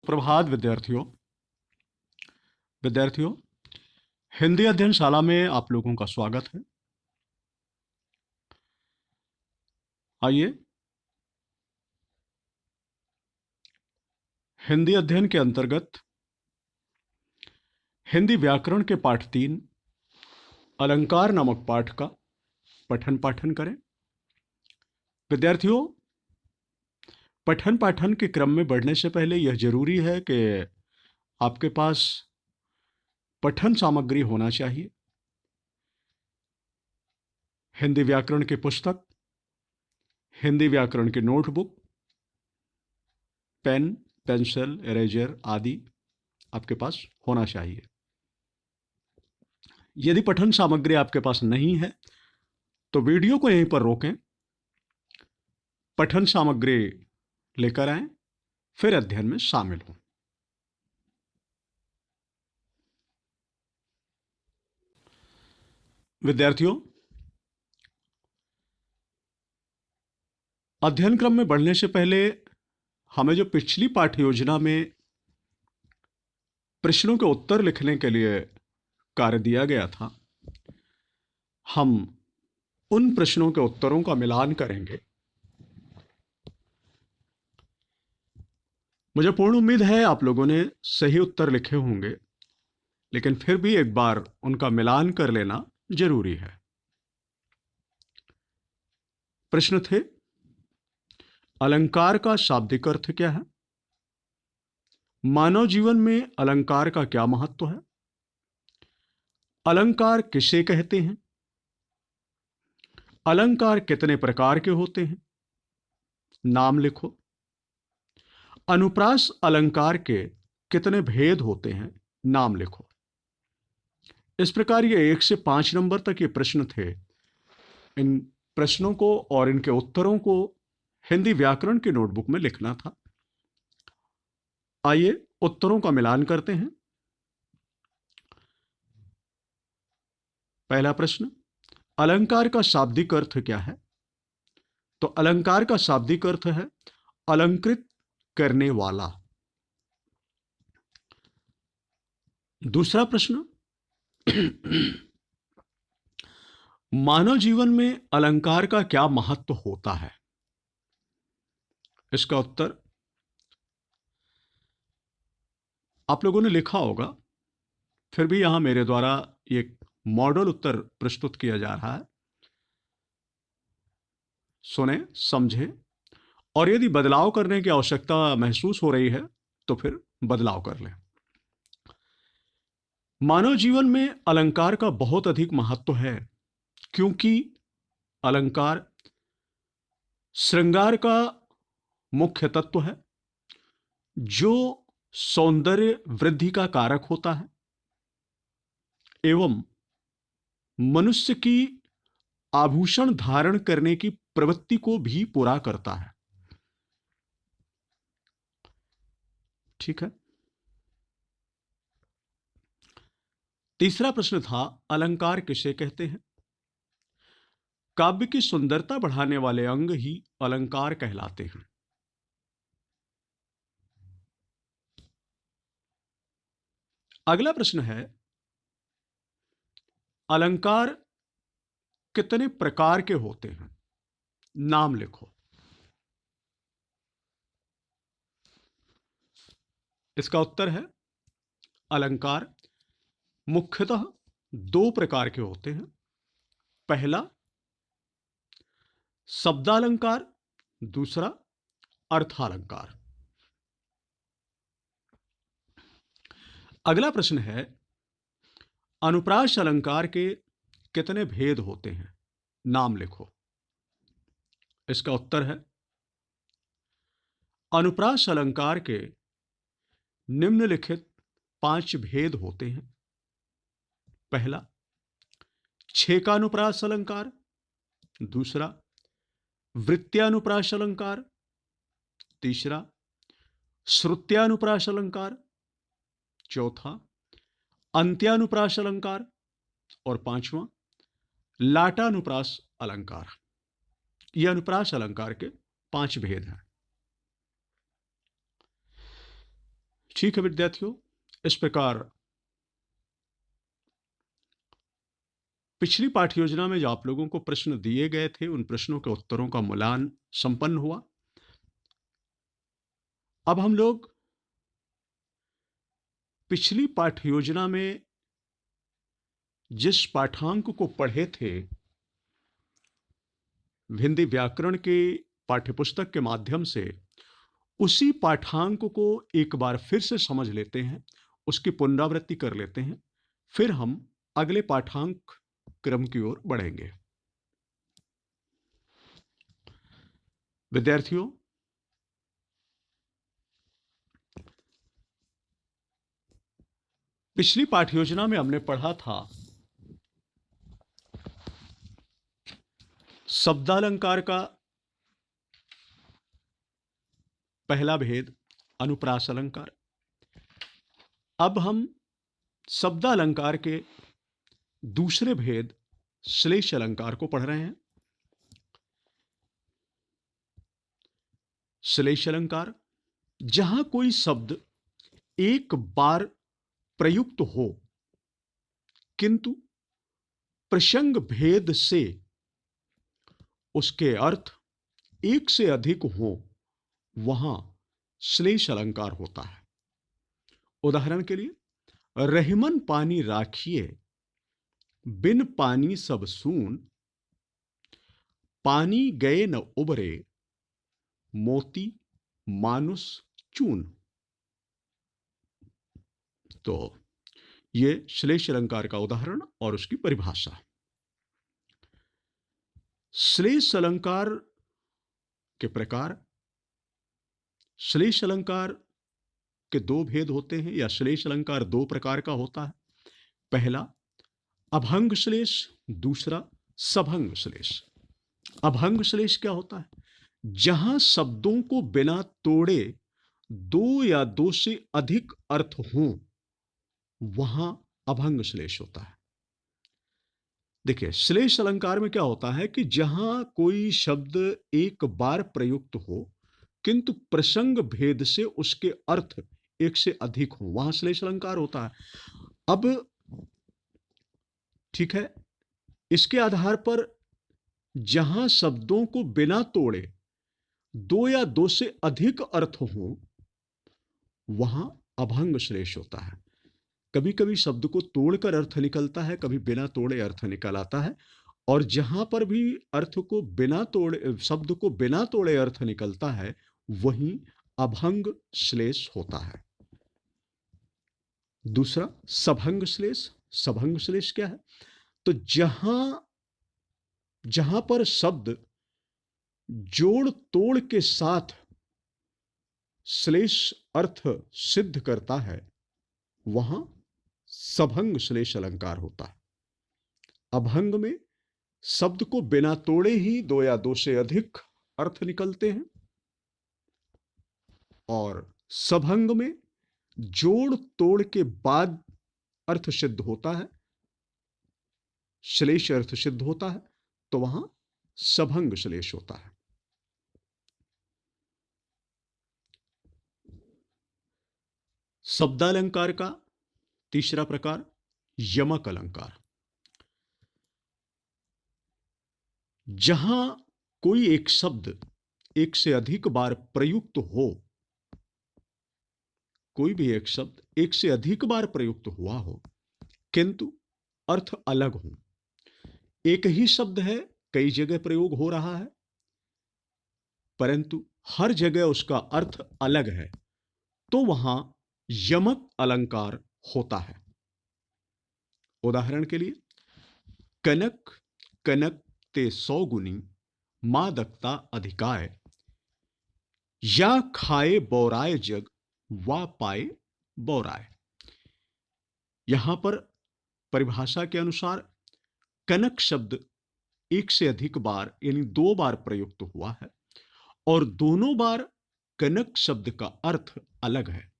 सुप्रभात विद्यार्थियों, हिंदी अध्ययन शाला में आप लोगों का स्वागत है। आइए हिंदी अध्ययन के अंतर्गत हिंदी व्याकरण के पाठ 3 अलंकार नामक पाठ का पठन पाठन करें। विद्यार्थियों, पठन पाठन के क्रम में बढ़ने से पहले यह जरूरी है कि आपके पास पठन सामग्री होना चाहिए। हिंदी व्याकरण की पुस्तक, हिंदी व्याकरण की नोटबुक, पेन, पेंसिल, इरेजर आदि आपके पास होना चाहिए। यदि पठन सामग्री आपके पास नहीं है तो वीडियो को यहीं पर रोकें, पठन सामग्री लेकर आएं, फिर अध्ययन में शामिल हों। विद्यार्थियों, अध्ययन क्रम में बढ़ने से पहले हमें जो पिछली पाठ्य योजना में प्रश्नों के उत्तर लिखने के लिए कार्य दिया गया था, हम उन प्रश्नों के उत्तरों का मिलान करेंगे। मुझे पूर्ण उम्मीद है आप लोगों ने सही उत्तर लिखे होंगे, लेकिन फिर भी एक बार उनका मिलान कर लेना जरूरी है। प्रश्न थे, अलंकार का शाब्दिक अर्थ क्या है? मानव जीवन में अलंकार का क्या महत्व है? अलंकार किसे कहते हैं? अलंकार कितने प्रकार के होते हैं? नाम लिखो। अनुप्रास अलंकार के कितने भेद होते हैं? नाम लिखो। इस प्रकार ये 1 से 5 नंबर तक ये प्रश्न थे। इन प्रश्नों को और इनके उत्तरों को हिंदी व्याकरण की नोटबुक में लिखना था। आइए उत्तरों का मिलान करते हैं। पहला प्रश्न, अलंकार का शाब्दिक अर्थ क्या है? तो अलंकार का शाब्दिक अर्थ है अलंकृत करने वाला। दूसरा प्रश्न, मानव जीवन में अलंकार का क्या महत्व होता है? इसका उत्तर आप लोगों ने लिखा होगा, फिर भी यहां मेरे द्वारा एक मॉडल उत्तर प्रस्तुत किया जा रहा है। सुने, समझे, और यदि बदलाव करने की आवश्यकता महसूस हो रही है तो फिर बदलाव कर लें। मानव जीवन में अलंकार का बहुत अधिक महत्व है, क्योंकि अलंकार श्रृंगार का मुख्य तत्व है जो सौंदर्य वृद्धि का कारक होता है एवं मनुष्य की आभूषण धारण करने की प्रवृत्ति को भी पूरा करता है। ठीक है। तीसरा प्रश्न था, अलंकार किसे कहते हैं? काव्य की सुंदरता बढ़ाने वाले अंग ही अलंकार कहलाते हैं। अगला प्रश्न है, अलंकार कितने प्रकार के होते हैं? नाम लिखो। इसका उत्तर है, अलंकार मुख्यतः 2 प्रकार के होते हैं। पहला शब्दालंकार, दूसरा अर्थालंकार। अगला प्रश्न है, अनुप्रास अलंकार के कितने भेद होते हैं? नाम लिखो। इसका उत्तर है, अनुप्रास अलंकार के निम्नलिखित 5 भेद होते हैं। पहला छेकानुप्रास अलंकार, दूसरा वृत्त्यानुप्रास अलंकार, तीसरा श्रुत्यानुप्रास अलंकार, चौथा अंत्यानुप्रास अलंकार और पांचवा लाटानुप्रास अलंकार। यह अनुप्रास अलंकार के 5 भेद हैं। ठीक है विद्यार्थियों, इस प्रकार पिछली पाठ योजना में जो आप लोगों को प्रश्न दिए गए थे उन प्रश्नों के उत्तरों का मूल्यांकन संपन्न हुआ। अब हम लोग पिछली पाठ योजना में जिस पाठांक को पढ़े थे, हिंदी व्याकरण के पाठ्यपुस्तक के माध्यम से, उसी पाठांक को एक बार फिर से समझ लेते हैं, उसकी पुनरावृत्ति कर लेते हैं, फिर हम अगले पाठांक क्रम की ओर बढ़ेंगे। विद्यार्थियों, पिछली पाठ योजना में हमने पढ़ा था शब्दालंकार का पहला भेद अनुप्रास अलंकार। अब हम शब्दालंकार के दूसरे भेद श्लेष अलंकार को पढ़ रहे हैं। श्लेष अलंकार, जहां कोई शब्द एक बार प्रयुक्त हो किंतु प्रसंग भेद से उसके अर्थ एक से अधिक हो, वहां श्लेष अलंकार होता है। उदाहरण के लिए, रहीमन पानी राखिए, बिन पानी सब सून, पानी गए न उबरे, मोती मानुष चून। तो ये श्लेष अलंकार का उदाहरण और उसकी परिभाषा। श्लेष अलंकार के प्रकार, श्लेष अलंकार के दो भेद होते हैं, या श्लेष अलंकार दो प्रकार का होता है। पहला अभंग श्लेष, दूसरा सभंग श्लेष। अभंग श्लेष क्या होता है? जहां शब्दों को बिना तोड़े दो या दो से अधिक अर्थ हों, वहां अभंग श्लेष होता है। देखिए, श्लेष अलंकार में क्या होता है कि जहां कोई शब्द एक बार प्रयुक्त हो किंतु प्रसंग भेद से उसके अर्थ एक से अधिक हो, वहां श्लेष अलंकार होता है। अब ठीक है, इसके आधार पर जहां शब्दों को बिना तोड़े दो या दो से अधिक अर्थ हो, वहां अभंग श्लेष होता है। कभी कभी शब्द को तोड़कर अर्थ निकलता है, कभी बिना तोड़े अर्थ निकल आता है, और जहां पर भी अर्थ को बिना तोड़े, शब्द को बिना तोड़े अर्थ निकलता है, वहीं अभंग श्लेष होता है। दूसरा सभंग श्लेष। सभंग श्लेष क्या है? तो जहां पर शब्द जोड़ तोड़ के साथ श्लेष अर्थ सिद्ध करता है, वहां सभंग श्लेष अलंकार होता है। अभंग में शब्द को बिना तोड़े ही दो या दो से अधिक अर्थ निकलते हैं, और सभंग में जोड़ तोड़ के बाद अर्थ सिद्ध होता है, श्लेष अर्थ सिद्ध होता है, तो वहां सभंग श्लेष होता है। शब्दालंकार का तीसरा प्रकार यमक अलंकार। जहां कोई एक शब्द एक से अधिक बार प्रयुक्त हो, कोई भी एक शब्द एक से अधिक बार प्रयुक्त हुआ हो किंतु अर्थ अलग हो। एक ही शब्द है, कई जगह प्रयोग हो रहा है, परंतु हर जगह उसका अर्थ अलग है, तो वहां यमक अलंकार होता है। उदाहरण के लिए, कनक कनक ते 100 गुनी, मादकता अधिकाय, या खाए बौराए जग, वा पाए बौराए। यहां पर परिभाषा के अनुसार कनक शब्द एक से अधिक बार यानी 2 बार प्रयुक्त हुआ है, और दोनों बार कनक शब्द का अर्थ अलग है।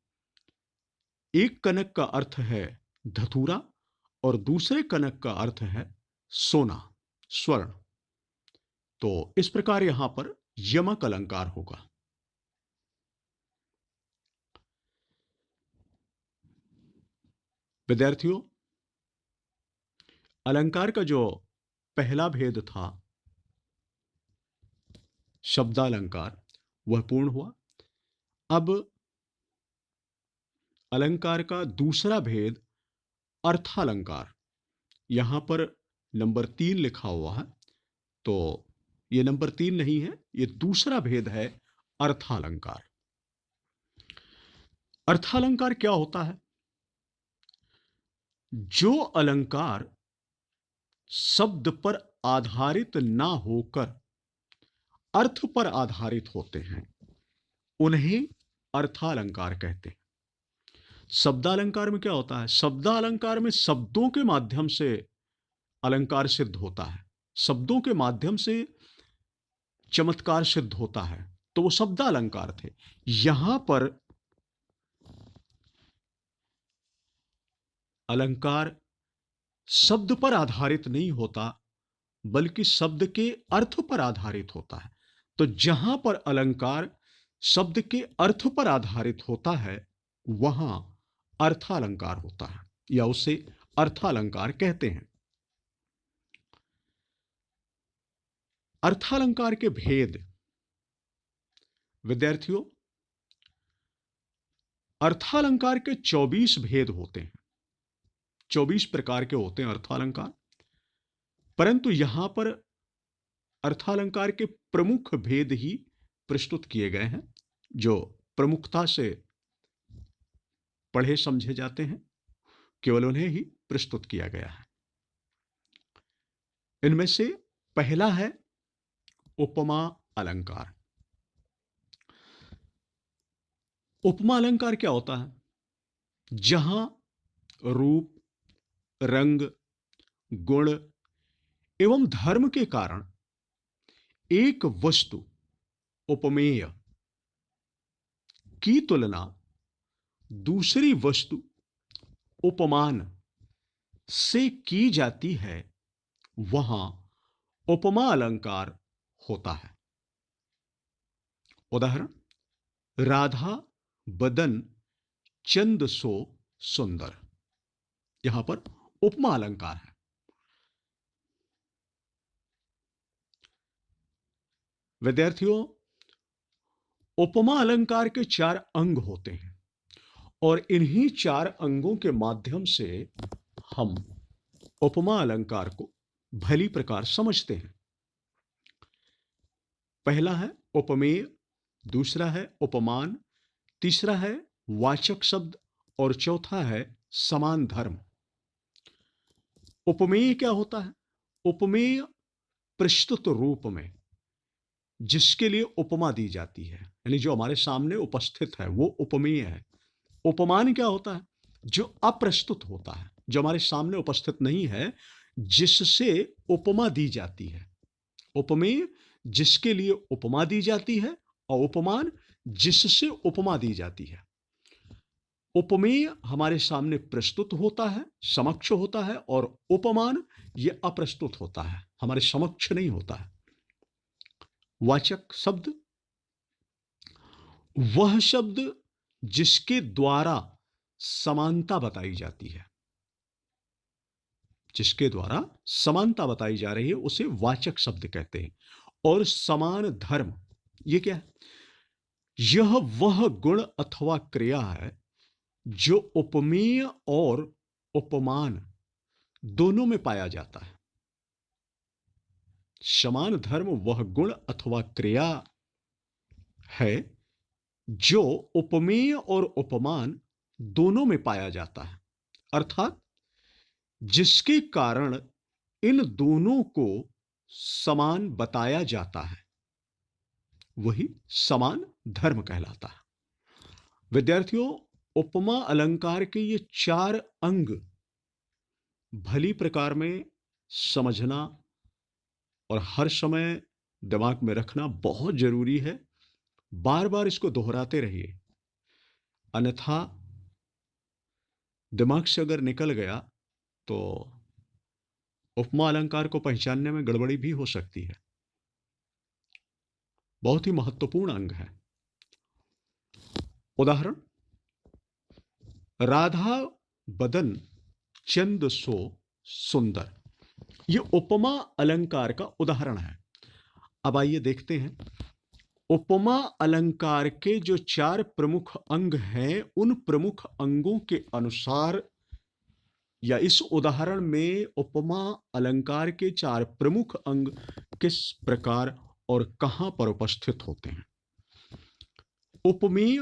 एक कनक का अर्थ है धतूरा, और दूसरे कनक का अर्थ है सोना, स्वर्ण। तो इस प्रकार यहां पर यमक अलंकार होगा। विद्यार्थियों, अलंकार का जो पहला भेद था शब्दालंकार, वह पूर्ण हुआ। अब अलंकार का दूसरा भेद अर्थालंकार, यहां पर नंबर 3 लिखा हुआ है, तो यह नंबर 3 नहीं है, यह दूसरा भेद है अर्थालंकार। अर्थालंकार क्या होता है? जो अलंकार शब्द पर आधारित ना होकर अर्थ पर आधारित होते हैं, उन्हें अर्थालंकार कहते हैं। शब्दालंकार में क्या होता है? शब्दालंकार में शब्दों के माध्यम से अलंकार सिद्ध होता है, शब्दों के माध्यम से चमत्कार सिद्ध होता है, तो वो शब्दालंकार थे। यहां पर अलंकार शब्द पर आधारित नहीं होता, बल्कि शब्द के अर्थ पर आधारित होता है। तो जहां पर अलंकार शब्द के अर्थ पर आधारित होता है, वहां अर्थालंकार होता है, या उसे अर्थालंकार कहते हैं। अर्थालंकार के भेद, विद्यार्थियों, अर्थालंकार के 24 भेद होते हैं, 24 प्रकार के होते हैं अर्थालंकार। परंतु यहां पर अर्थालंकार के प्रमुख भेद ही प्रस्तुत किए गए हैं, जो प्रमुखता से पढ़े समझे जाते हैं, केवल उन्हें ही प्रस्तुत किया गया है। इनमें से पहला है उपमा अलंकार। उपमा अलंकार क्या होता है? जहां रूप, रंग, गुण एवं धर्म के कारण एक वस्तु उपमेय की तुलना दूसरी वस्तु उपमान से की जाती है, वहां उपमा अलंकार होता है। उदाहरण, राधा बदन चंद सो सुंदर, यहां पर उपमा अलंकार है। विद्यार्थियों, उपमा अलंकार के 4 अंग होते हैं, और इन्हीं 4 अंगों के माध्यम से हम उपमा अलंकार को भली प्रकार समझते हैं। पहला है उपमेय, दूसरा है उपमान, तीसरा है वाचक शब्द, और चौथा है समान धर्म। उपमेय क्या होता है? उपमेय प्रस्तुत रूप में जिसके लिए उपमा दी जाती है, यानी जो हमारे सामने उपस्थित है, वो उपमेय है। उपमान क्या होता है? जो अप्रस्तुत होता है, जो हमारे सामने उपस्थित नहीं है, जिससे उपमा दी जाती है। उपमेय जिसके लिए उपमा दी जाती है, और उपमान जिससे उपमा दी जाती है। उपमेय हमारे सामने प्रस्तुत होता है, समक्ष होता है, और उपमान यह अप्रस्तुत होता है, हमारे समक्ष नहीं होता है। वाचक शब्द, वह शब्द जिसके द्वारा समानता बताई जाती है, जिसके द्वारा समानता बताई जा रही है, उसे वाचक शब्द कहते हैं। और समान धर्म, यह क्या है? यह वह गुण अथवा क्रिया है जो उपमेय और उपमान दोनों में पाया जाता है। समान धर्म वह गुण अथवा क्रिया है जो उपमेय और उपमान दोनों में पाया जाता है, अर्थात जिसके कारण इन दोनों को समान बताया जाता है, वही समान धर्म कहलाता है। विद्यार्थियों, उपमा अलंकार के ये 4 अंग भली प्रकार में समझना और हर समय दिमाग में रखना बहुत जरूरी है। बार बार इसको दोहराते रहिए, अन्यथा दिमाग से अगर निकल गया तो उपमा अलंकार को पहचानने में गड़बड़ी भी हो सकती है। बहुत ही महत्वपूर्ण अंग है। उदाहरण, राधा बदन चंद सो सुंदर, ये उपमा अलंकार का उदाहरण है। अब आइए देखते हैं उपमा अलंकार के जो 4 प्रमुख अंग हैं, उन प्रमुख अंगों के अनुसार या इस उदाहरण में उपमा अलंकार के 4 प्रमुख अंग किस प्रकार और कहां पर उपस्थित होते हैं। उपमेय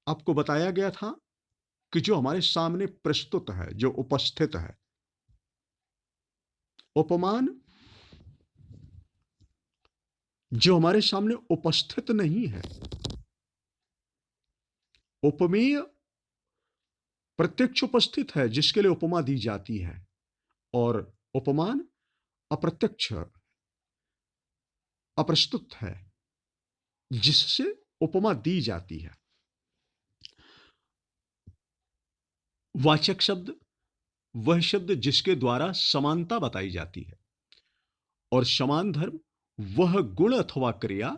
आपको बताया गया था कि जो हमारे सामने प्रस्तुत है, जो उपस्थित है। उपमान जो हमारे सामने उपस्थित नहीं है। उपमेय प्रत्यक्ष उपस्थित है, जिसके लिए उपमा दी जाती है, और उपमान अप्रत्यक्ष अप्रस्तुत है, जिससे उपमा दी जाती है। वाचक शब्द वह शब्द जिसके द्वारा समानता बताई जाती है, और समान धर्म वह गुण अथवा क्रिया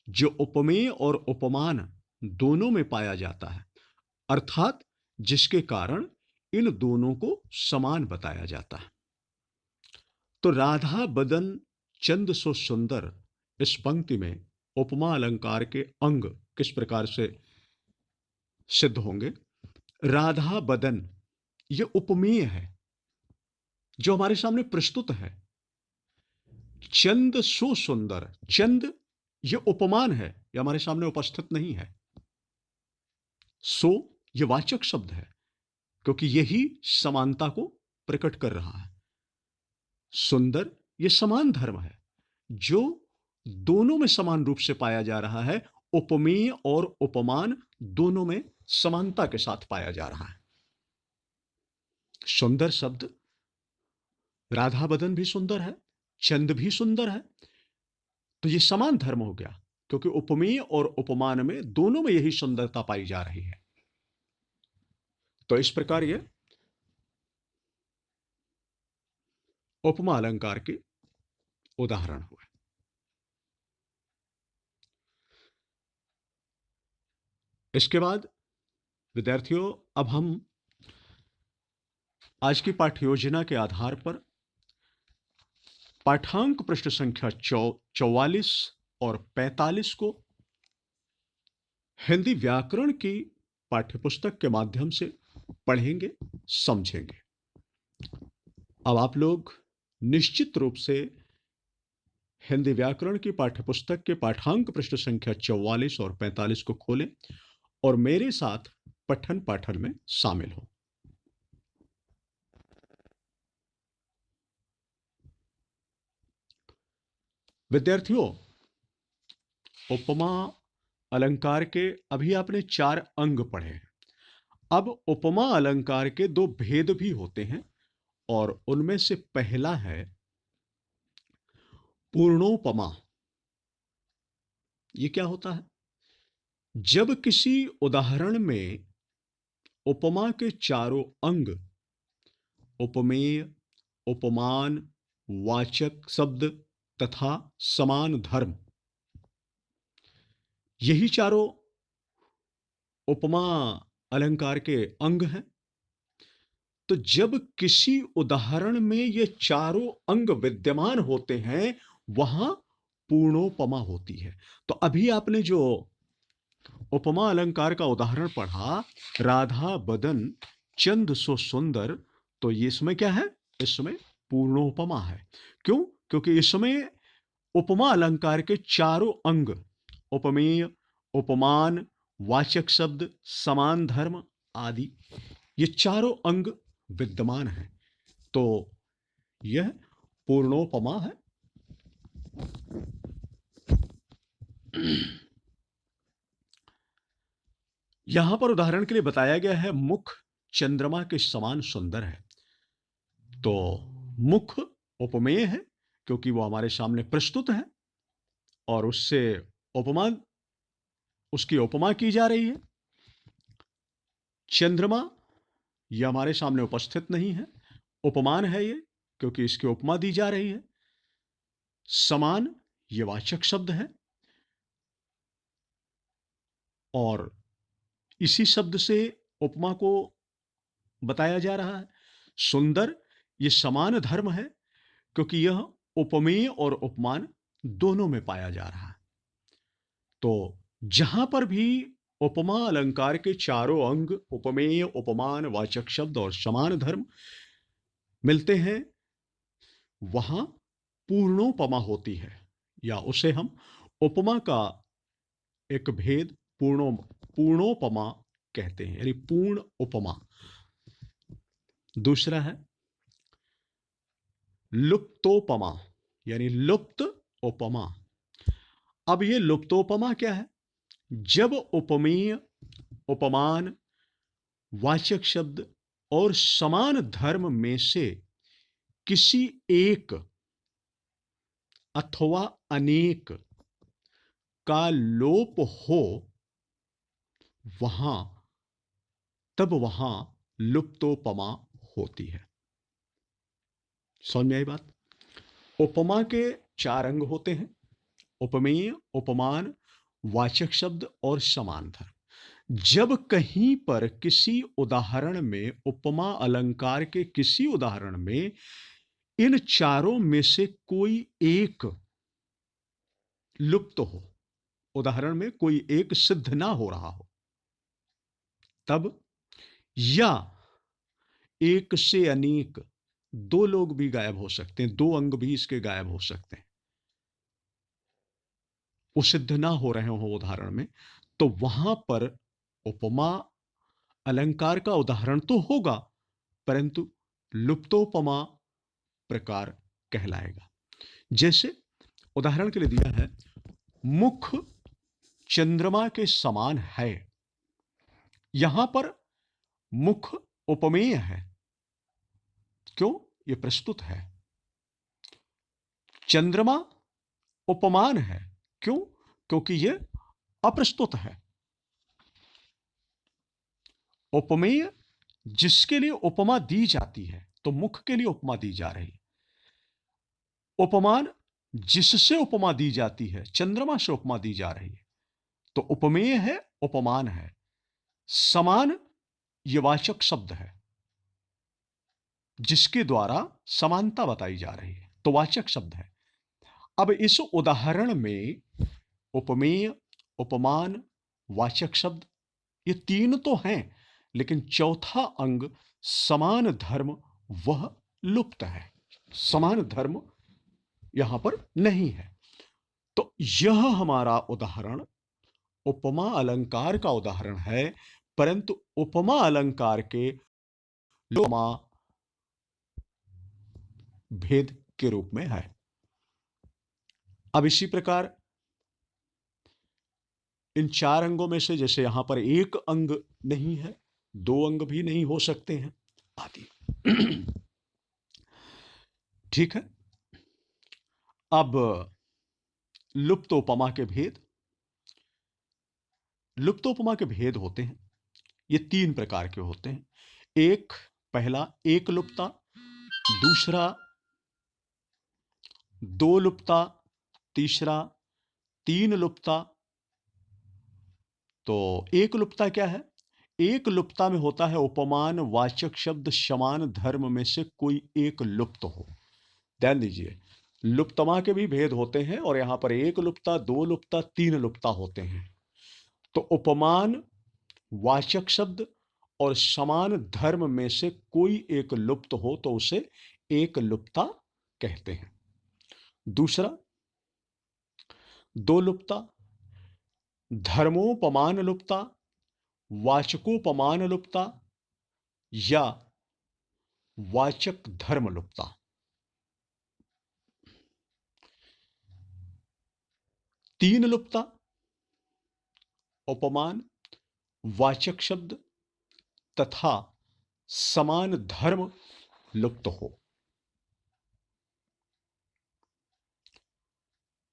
जो उपमेय और उपमान दोनों में पाया जाता है, अर्थात जिसके कारण इन दोनों को समान बताया जाता है। तो राधा बदन चंद सो सुंदर, इस पंक्ति में उपमा अलंकार के अंग किस प्रकार से सिद्ध होंगे। राधा बदन यह उपमेय है जो हमारे सामने प्रस्तुत है। चंद सो सुंदर, चंद यह उपमान है, यह हमारे सामने उपस्थित नहीं है। सो यह वाचक शब्द है, क्योंकि यही समानता को प्रकट कर रहा है। सुंदर यह समान धर्म है, जो दोनों में समान रूप से पाया जा रहा है। उपमेय और उपमान दोनों में समानता के साथ पाया जा रहा है। सुंदर शब्द, राधा बदन भी सुंदर है, चंद भी सुंदर है, तो यह समान धर्म हो गया, क्योंकि उपमेय और उपमान में दोनों में यही सुंदरता पाई जा रही है। तो इस प्रकार यह उपमा अलंकार के उदाहरण हुए। इसके बाद विद्यार्थियों, अब हम आज की पाठ्य योजना के आधार पर पाठांक पृष्ठ संख्या 44 और 45 को हिंदी व्याकरण की पाठ्यपुस्तक के माध्यम से पढ़ेंगे, समझेंगे। अब आप लोग निश्चित रूप से हिंदी व्याकरण की पाठ्यपुस्तक के पाठांक पृष्ठ संख्या 44 और 45 को खोलें और मेरे साथ पठन पाठन में शामिल हो। विद्यार्थियों, उपमा अलंकार के अभी आपने 4 अंग पढ़े हैं। अब उपमा अलंकार के 2 भेद भी होते हैं, और उनमें से पहला है पूर्णोपमा। यह क्या होता है? जब किसी उदाहरण में उपमा के चारों अंग, उपमेय, उपमान, वाचक शब्द तथा समान धर्म, यही चारों उपमा अलंकार के अंग हैं। तो जब किसी उदाहरण में ये चारों अंग विद्यमान होते हैं, वहां पूर्णोपमा होती है। तो अभी आपने जो उपमा अलंकार का उदाहरण पढ़ा, राधा बदन चंद सो सुंदर, तो ये इसमें क्या है? इसमें पूर्णोपमा है। क्यों? क्योंकि इसमें उपमा अलंकार के चारों अंग, उपमेय, उपमान, वाचक शब्द, समान धर्म आदि, ये चारों अंग विद्यमान हैं। तो यह पूर्णोपमा है। यहां पर उदाहरण के लिए बताया गया है, मुख चंद्रमा के समान सुंदर है। तो मुख उपमेय है, क्योंकि वो हमारे सामने प्रस्तुत है और उससे उपमा, उसकी उपमा की जा रही है। चंद्रमा यह हमारे सामने उपस्थित नहीं है, उपमान है ये, क्योंकि इसकी उपमा दी जा रही है। समान ये वाचक शब्द है, और इसी शब्द से उपमा को बताया जा रहा है। सुंदर ये समान धर्म है क्योंकि यह उपमेय और उपमान दोनों में पाया जा रहा है। तो जहां पर भी उपमा अलंकार के चारों अंग उपमेय, उपमान, वाचक शब्द और समान धर्म मिलते हैं, वहां पूर्णोपमा होती है, या उसे हम उपमा का एक भेद पूर्णोपमा कहते हैं, यानी पूर्ण उपमा। दूसरा है लुप्तोपमा, यानी लुप्त उपमा। अब ये लुप्तोपमा क्या है? जब उपमेय, उपमान, वाचक शब्द और समान धर्म में से किसी एक अथवा अनेक का लोप हो, तब वहां लुप्तोपमा होती है। समझ में आई बात? उपमा के चार अंग होते हैं: उपमेय, उपमान, वाचक शब्द और समान धर्म। जब कहीं पर किसी उदाहरण में, उपमा अलंकार के किसी उदाहरण में इन चारों में से कोई एक लुप्त हो, उदाहरण में कोई एक सिद्ध ना हो रहा हो, तब, या एक से अनेक, दो लोग भी गायब हो सकते हैं, दो अंग भी इसके गायब हो सकते हैं, वो सिद्ध ना हो रहे हो उदाहरण में, तो वहां पर उपमा अलंकार का उदाहरण तो होगा, परंतु लुप्तोपमा प्रकार कहलाएगा। जैसे उदाहरण के लिए दिया है, मुख चंद्रमा के समान है। यहां पर मुख उपमेय है, क्यों? यह प्रस्तुत है। चंद्रमा उपमान है, क्यों? क्योंकि यह अप्रस्तुत है। उपमेय जिसके लिए उपमा दी जाती है, तो मुख के लिए उपमा दी जा रही है। उपमान जिससे उपमा दी जाती है, चंद्रमा से उपमा दी जा रही है, तो उपमेय है, उपमान है। समान ये वाचक शब्द है जिसके द्वारा समानता बताई जा रही है, तो वाचक शब्द है। अब इस उदाहरण में उपमेय, उपमान, वाचक शब्द ये तीन तो हैं, लेकिन चौथा अंग समान धर्म वह लुप्त है। समान धर्म यहां पर नहीं है। तो यह हमारा उदाहरण उपमा अलंकार का उदाहरण है, परंतु उपमा अलंकार के उपमा भेद के रूप में है। अब इसी प्रकार इन चार अंगों में से, जैसे यहां पर एक अंग नहीं है, दो अंग भी नहीं हो सकते हैं आदि। ठीक है। अब लुप्तोपमा के भेद। लुप्तोपमा के भेद होते हैं, ये तीन प्रकार के होते हैं। एक, पहला एक लुप्ता, दूसरा दो लुप्ता, तीसरा तीन लुप्ता। तो एक लुप्ता क्या है? एक लुप्ता में होता है उपमान, वाचक शब्द, समान धर्म में से कोई एक लुप्त हो। ध्यान दीजिए, लुप्तमा के भी भेद होते हैं, और यहां पर एक लुप्ता, दो लुप्ता, तीन लुप्ता होते हैं। तो उपमान, वाचक शब्द और समान धर्म में से कोई एक लुप्त हो तो उसे एक लुप्ता कहते हैं। दूसरा दो लुप्ता, धर्मोपमान लुप्ता, वाचकोपमान लुप्ता या वाचक धर्म लुप्ता। तीन लुप्ता, उपमान, वाचक शब्द तथा समान धर्म लुप्त हो।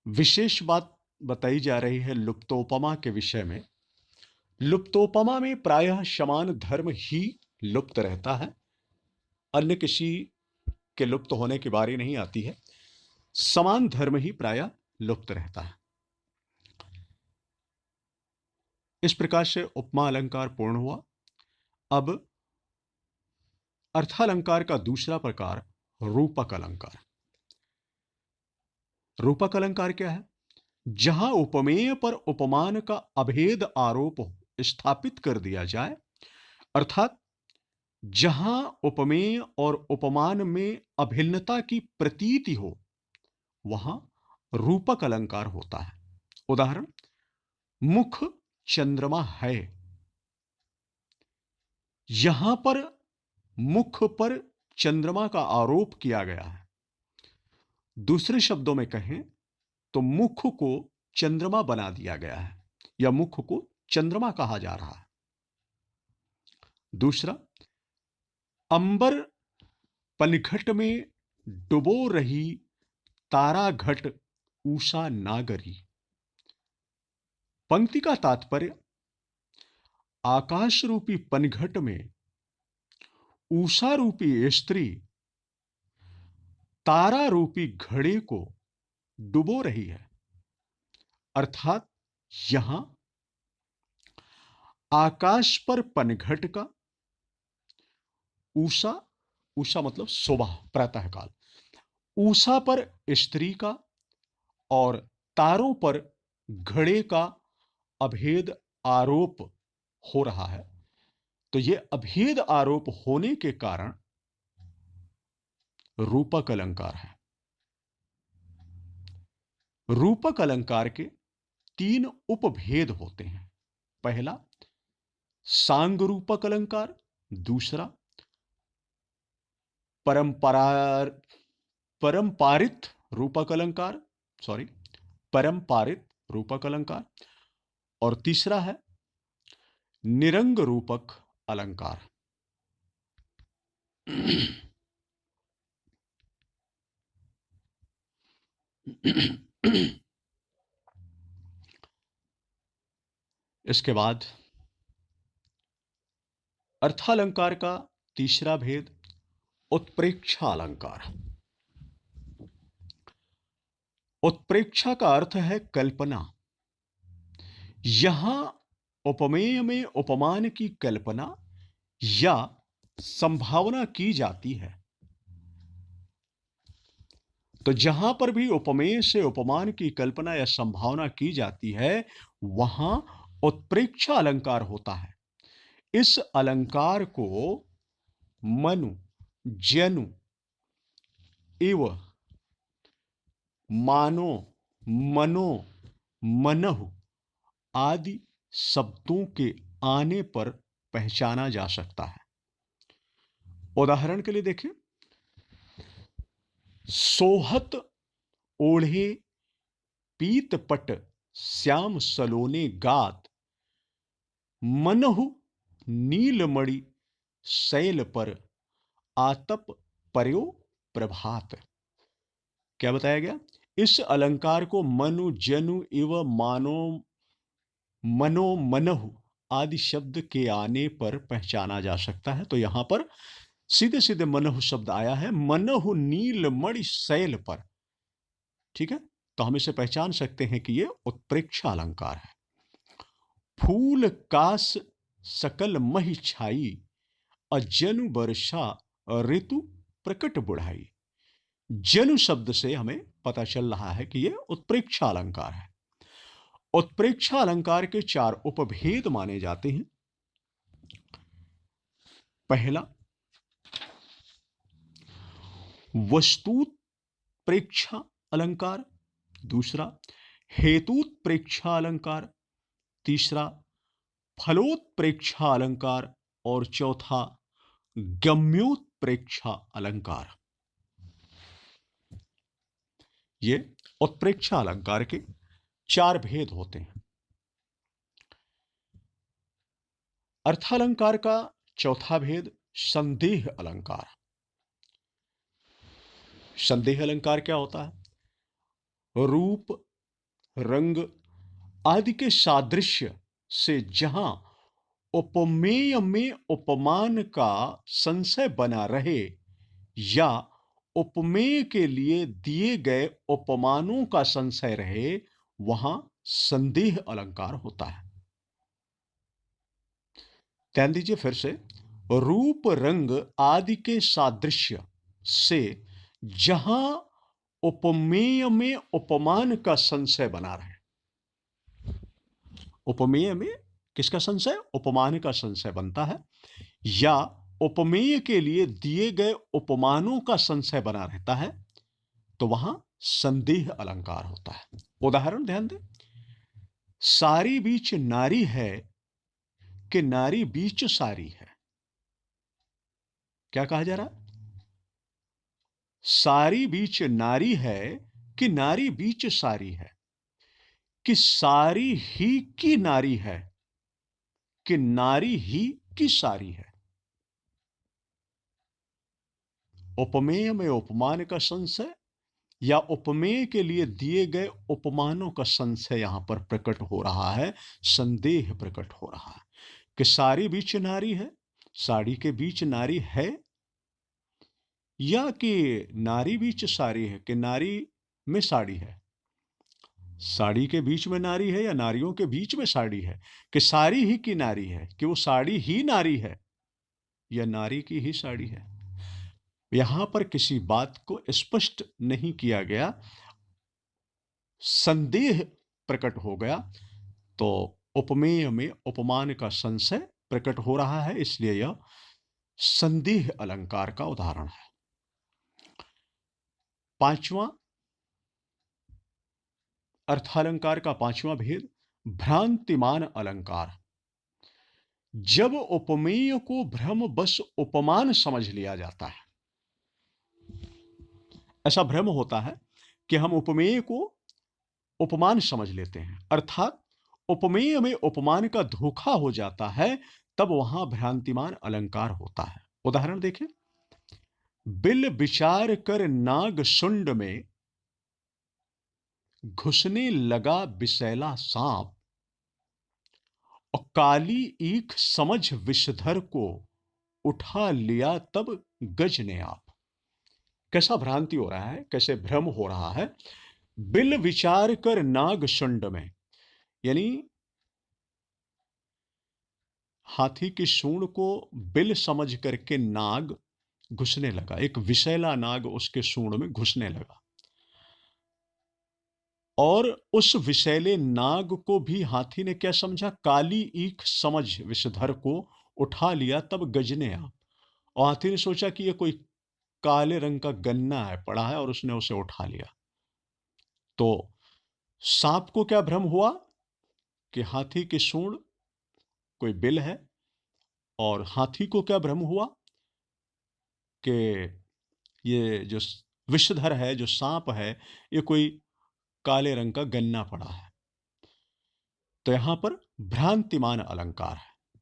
विशेष बात बताई जा रही है लुप्तोपमा के विषय में। लुप्तोपमा में प्रायः समान धर्म ही लुप्त रहता है, अन्य किसी के लुप्त होने की बारी नहीं आती है। समान धर्म ही प्रायः लुप्त रहता है। इस प्रकार से उपमा अलंकार पूर्ण हुआ। अब अर्थालंकार का दूसरा प्रकार रूपक अलंकार। रूपक अलंकार क्या है? जहां उपमेय पर उपमान का अभेद आरोप स्थापित कर दिया जाए, अर्थात जहां उपमेय और उपमान में अभिन्नता की प्रतीति हो, वहां रूपक अलंकार होता है। उदाहरण, मुख चंद्रमा है। यहां पर मुख पर चंद्रमा का आरोप किया गया है। दूसरे शब्दों में कहें तो मुख को चंद्रमा बना दिया गया है, या मुख को चंद्रमा कहा जा रहा है। दूसरा, अंबर पनघट में डुबो रही तारा घट उषा नागरी। पंक्ति का तात्पर्य, आकाश रूपी पनघट में उषा रूपी स्त्री तारा रूपी घड़े को डुबो रही है। अर्थात यहां आकाश पर पनघट का, उषा, उषा मतलब सुबह प्रातःकाल, उषा पर स्त्री का और तारों पर घड़े का अभेद आरोप हो रहा है। तो यह अभेद आरोप होने के कारण रूपक अलंकार है। रूपक अलंकार के 3 उपभेद होते हैं। पहला, सांग रूपक अलंकार। दूसरा, परंपारित रूपक अलंकार, परंपारित रूपक अलंकार। और तीसरा है निरंग रूपक अलंकार। इसके बाद अर्थालंकार का तीसरा भेद उत्प्रेक्षा अलंकार। उत्प्रेक्षा का अर्थ है कल्पना। यहां उपमेय में उपमान की कल्पना या संभावना की जाती है। तो जहां पर भी उपमेय से उपमान की कल्पना या संभावना की जाती है, वहां उत्प्रेक्षा अलंकार होता है। इस अलंकार को मनु, जनु, इव, मानो, मनो, मनहु आदि शब्दों के आने पर पहचाना जा सकता है। उदाहरण के लिए देखें, सोहत ओढ़े पीत पट श्याम सलोने गात, मनहु नीलमणि शैल पर आतप पर्यो प्रभात। क्या बताया गया? इस अलंकार को मनु, जनु, इव, मानो, मनो, मनहु आदि शब्द के आने पर पहचाना जा सकता है। तो यहां पर सीधे सीधे मनहु शब्द आया है, मनहु नीलमणि शैल पर। ठीक है, तो हम इसे पहचान सकते हैं कि यह उत्प्रेक्षा अलंकार है। फूल कास सकल महि छाई, अजनु वर्षा ऋतु प्रकट बुढ़ाई। जनु शब्द से हमें पता चल रहा है कि यह उत्प्रेक्षा अलंकार है। उत्प्रेक्षा अलंकार के 4 उपभेद माने जाते हैं। पहला, वस्तुत्प्रेक्षा अलंकार। दूसरा, हेतुत्प्रेक्षा अलंकार। तीसरा, फलोत्प्रेक्षा अलंकार। और चौथा, गम्योत्प्रेक्षा अलंकार। ये उत्प्रेक्षा अलंकार के 4 भेद होते हैं। अर्थालंकार का चौथा भेद संदेह अलंकार। संदेह अलंकार क्या होता है? रूप, रंग आदि के सादृश्य से जहां उपमेय में उपमान का संशय बना रहे, या उपमेय के लिए दिए गए उपमानों का संशय रहे, वहां संदेह अलंकार होता है। ध्यान दीजिए फिर से, रूप रंग आदि के सादृश्य से जहां उपमेय में उपमान का संशय बना रहे। उपमेय में किसका संशय? उपमान का संशय बनता है, या उपमेय के लिए दिए गए उपमानों का संशय बना रहता है, तो वहां संदेह अलंकार होता है। उदाहरण ध्यान दें, सारी बीच नारी है कि नारी बीच सारी है। क्या कहा जा रहा? सारी बीच नारी है कि नारी बीच सारी है, कि सारी ही की नारी है कि नारी ही की सारी है। उपमेय में उपमान का संशय या उपमेय के लिए दिए गए उपमानों का संशय यहां पर प्रकट हो रहा है, संदेह प्रकट हो रहा है कि सारी बीच नारी है, साड़ी के बीच नारी है, या कि नारी बीच साड़ी है कि नारी में साड़ी है। साड़ी के बीच में नारी है या नारियों के बीच में साड़ी है, कि सारी ही की नारी है कि वो साड़ी ही नारी है या नारी की ही साड़ी है। यहां पर किसी बात को स्पष्ट नहीं किया गया, संदेह प्रकट हो गया, तो उपमेय में उपमान का संशय प्रकट हो रहा है, इसलिए यह संदेह अलंकार का उदाहरण है। पांचवा अर्थालंकार का पांचवा भेद भ्रांतिमान अलंकार। जब उपमेय को भ्रम बस उपमान समझ लिया जाता है, ऐसा भ्रम होता है कि हम उपमेय को उपमान समझ लेते हैं, अर्थात उपमेय में उपमान का धोखा हो जाता है, तब वहां भ्रांतिमान अलंकार होता है। उदाहरण देखें, बिल विचार कर नाग शुंड में घुसने लगा विषैला सांप, और काली ईख समझ विषधर को उठा लिया तब गज ने आप। कैसा भ्रांति हो रहा है, कैसे भ्रम हो रहा है। बिल विचार कर नाग शुंड में, यानी हाथी की सूंड को बिल समझ करके नाग घुसने लगा, एक विषैला नाग उसके सूंड में घुसने लगा, और उस विषैले नाग को भी हाथी ने क्या समझा? काली ईख समझ विषधर को उठा लिया तब गजने आप। और हाथी ने सोचा कि यह कोई काले रंग का गन्ना है पड़ा है, और उसने उसे उठा लिया। तो सांप को क्या भ्रम हुआ कि हाथी की सूंड कोई बिल है, और हाथी को क्या भ्रम हुआ कि ये जो विषधर है, जो सांप है, ये कोई काले रंग का गन्ना पड़ा है। तो यहां पर भ्रांतिमान अलंकार है।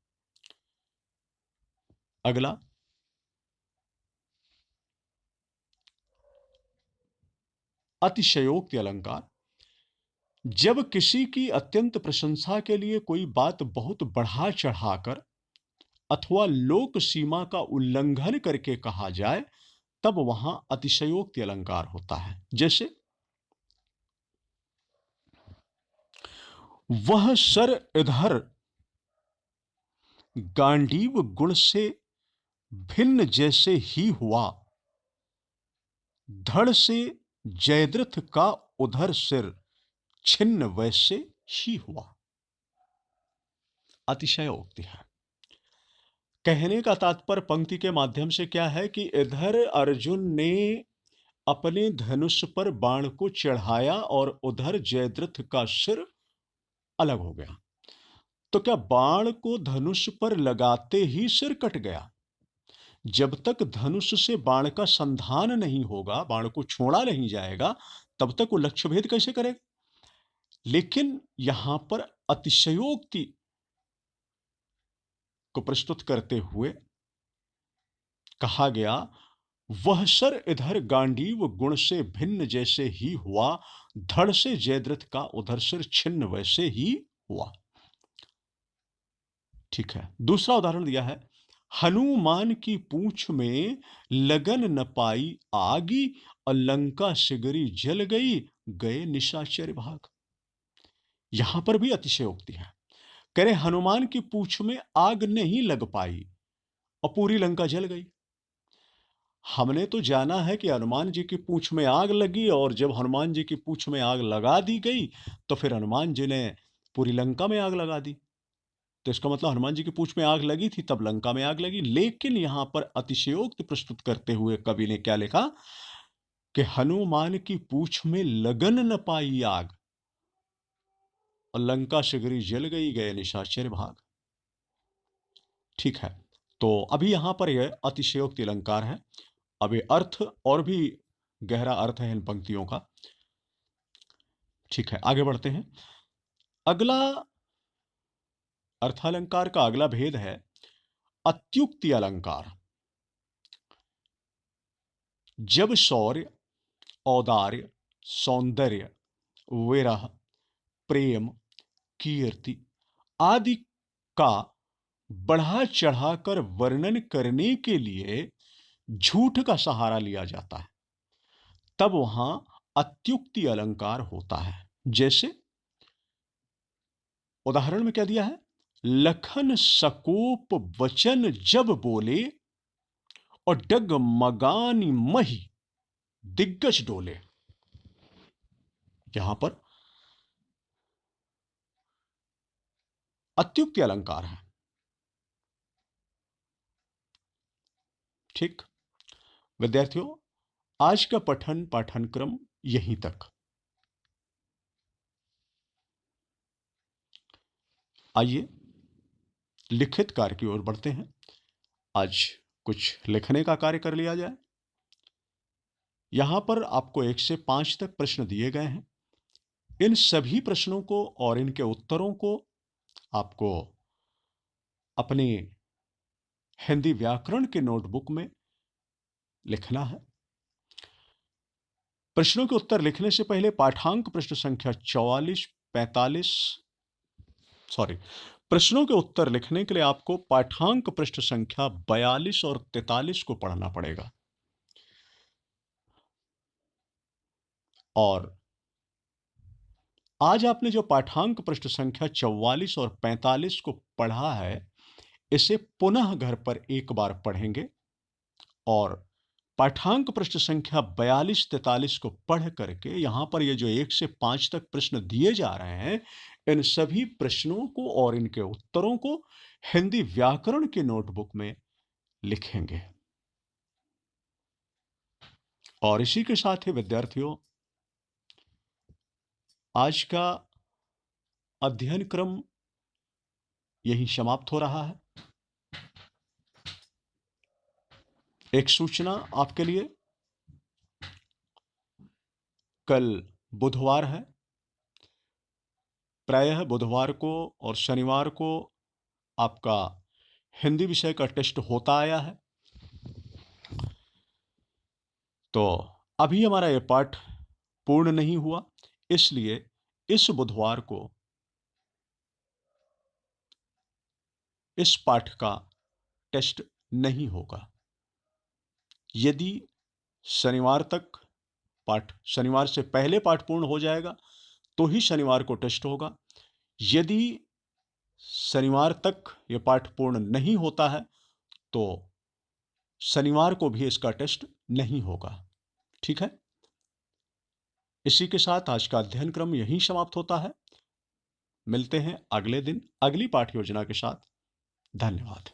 अगला अतिशयोक्ति अलंकार। जब किसी की अत्यंत प्रशंसा के लिए कोई बात बहुत बढ़ा चढ़ाकर अथवा लोक सीमा का उल्लंघन करके कहा जाए, तब वहां अतिशयोक्ति अलंकार होता है। जैसे, वह सर इधर गांडीव गुण से भिन्न जैसे ही हुआ, धड़ से जयद्रथ का उधर सिर छिन्न वैसे ही हुआ। अतिशयोक्ति है। कहने का तात्पर्य पंक्ति के माध्यम से क्या है कि इधर अर्जुन ने अपने धनुष पर बाण को चढ़ाया और उधर जयद्रथ का सिर अलग हो गया। तो क्या बाण को धनुष पर लगाते ही सिर कट गया? जब तक धनुष से बाण का संधान नहीं होगा, बाण को छोड़ा नहीं जाएगा, तब तक वो लक्ष्य भेद कैसे करेगा? लेकिन यहां पर अतिशयोक्ति को प्रस्तुत करते हुए कहा गया, वह सर इधर गांडीव गुण से भिन्न जैसे ही हुआ, धड़ से जयद्रथ का उधर सिर छिन्न वैसे ही हुआ। ठीक है। दूसरा उदाहरण दिया है, हनुमान की पूंछ में लगन न पाई आगी, और लंका सिगरी जल गई, गए निशाचर भाग। यहां पर भी अतिशयोक्ति है। कह रहे हनुमान की पूंछ में आग नहीं लग पाई, और पूरी लंका जल गई। हमने तो जाना है कि हनुमान जी की पूंछ में आग लगी, और जब हनुमान जी की पूंछ में आग लगा दी गई तो फिर हनुमान जी ने पूरी लंका में आग लगा दी। तो इसका मतलब हनुमान जी की पूंछ में आग लगी थी, तब लंका में आग लगी। लेकिन यहां पर अतिशयोक्ति प्रस्तुत करते हुए कवि ने क्या लिखा कि हनुमान की पूंछ में लगन न पाई आग, और लंका शिगरी जल गई, गए निशाचर भाग। ठीक है, तो अभी यहां पर यह अतिशयोक्ति अलंकार है। अब ये अर्थ और भी गहरा अर्थ है इन पंक्तियों का। ठीक है, आगे बढ़ते हैं। अगला अर्थालंकार का अगला भेद है अत्युक्ति अलंकार। जब शौर्य, औदार्य, सौंदर्य, विरह, प्रेम, कीर्ति आदि का बढ़ा चढ़ाकर वर्णन करने के लिए झूठ का सहारा लिया जाता है, तब वहां अत्युक्ति अलंकार होता है। जैसे उदाहरण में क्या दिया है, लखन सकोप वचन जब बोले, और डगमगानी मही दिग्गज डोले। यहां पर अत्युक्ति अलंकार है। ठीक, विद्यार्थियों, आज का पठन पाठनक्रम यहीं तक। आइए लिखित कार्य की ओर बढ़ते हैं। आज कुछ लिखने का कार्य कर लिया जाए। यहां पर आपको 1 से 5 तक प्रश्न दिए गए हैं। इन सभी प्रश्नों को और इनके उत्तरों को आपको अपने हिंदी व्याकरण के नोटबुक में लिखना है। प्रश्नों के उत्तर लिखने से पहले पाठांक प्रश्न संख्या 44, 45, सॉरी, प्रश्नों के उत्तर लिखने के लिए आपको पाठांक पृष्ठ संख्या 42 और 43 को पढ़ना पड़ेगा। और आज आपने जो पाठांक पृष्ठ संख्या 44 और 45 को पढ़ा है, इसे पुनः घर पर एक बार पढ़ेंगे, और पाठांक पृष्ठ संख्या 42-43 को पढ़ करके यहां पर ये जो 1 से 5 तक प्रश्न दिए जा रहे हैं, इन सभी प्रश्नों को और इनके उत्तरों को हिंदी व्याकरण के नोटबुक में लिखेंगे। और इसी के साथ ही विद्यार्थियों, आज का अध्ययन क्रम यहीं समाप्त हो रहा है। एक सूचना आपके लिए, कल बुधवार है। प्रायः बुधवार को और शनिवार को आपका हिंदी विषय का टेस्ट होता आया है। तो अभी हमारा यह पाठ पूर्ण नहीं हुआ, इसलिए इस बुधवार को इस पाठ का टेस्ट नहीं होगा। यदि शनिवार तक शनिवार से पहले पाठ पूर्ण हो जाएगा तो ही शनिवार को टेस्ट होगा। यदि शनिवार तक यह पाठ पूर्ण नहीं होता है तो शनिवार को भी इसका टेस्ट नहीं होगा। ठीक है, इसी के साथ आज का अध्ययन क्रम यहीं समाप्त होता है। मिलते हैं अगले दिन अगली पाठ योजना के साथ। धन्यवाद।